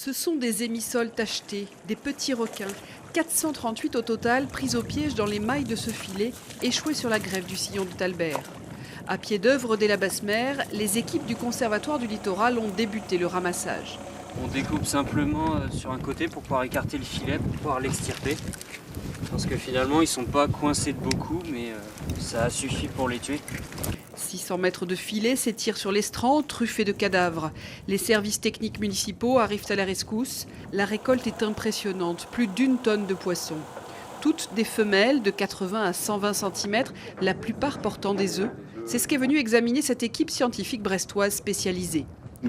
Ce sont des émissoles tachetés, des petits requins, 438 au total pris au piège dans les mailles de ce filet, échoués sur la grève du sillon de Talbert. À pied d'œuvre dès la basse mer, les équipes du Conservatoire du littoral ont débuté le ramassage. On découpe simplement sur un côté pour pouvoir écarter le filet, pour pouvoir l'extirper. Parce que finalement, ils ne sont pas coincés de beaucoup, mais ça a suffi pour les tuer. 600 mètres de filet s'étirent sur l'estran, truffés de cadavres. Les services techniques municipaux arrivent à la rescousse. La récolte est impressionnante, plus d'1 tonne de poissons. Toutes des femelles de 80 à 120 cm, la plupart portant des œufs. C'est ce qu'est venue examiner cette équipe scientifique brestoise spécialisée.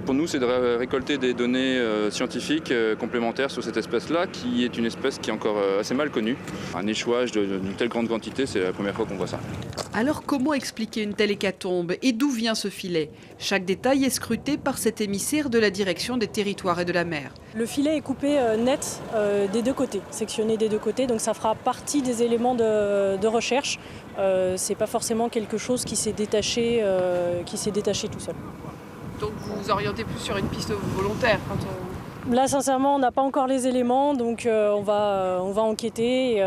Pour nous, c'est de récolter des données scientifiques complémentaires sur cette espèce-là, qui est une espèce qui est encore assez mal connue. Un échouage d'une telle grande quantité, c'est la première fois qu'on voit ça. Alors comment expliquer une telle hécatombe et d'où vient ce filet? Chaque détail est scruté par cet émissaire de la direction des territoires et de la mer. Le filet est coupé net des deux côtés, sectionné des deux côtés, donc ça fera partie des éléments de recherche. C'est pas forcément quelque chose qui s'est détaché tout seul. Donc vous vous orientez plus sur une piste volontaire Là, sincèrement, on n'a pas encore les éléments, donc on va enquêter. Et,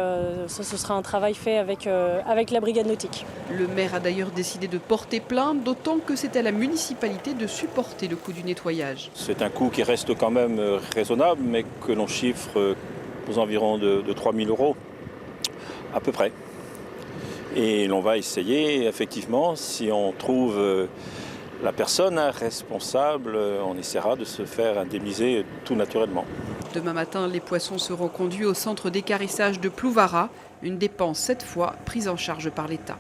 ça, ce sera un travail fait avec la brigade nautique. Le maire a d'ailleurs décidé de porter plainte, d'autant que c'est à la municipalité de supporter le coût du nettoyage. C'est un coût qui reste quand même raisonnable, mais que l'on chiffre aux environs de 3 000 € à peu près. Et l'on va essayer, effectivement, si on trouve la personne responsable, on essaiera de se faire indemniser tout naturellement. Demain matin, les poissons seront conduits au centre d'équarrissage de Plouvara, une dépense cette fois prise en charge par l'État.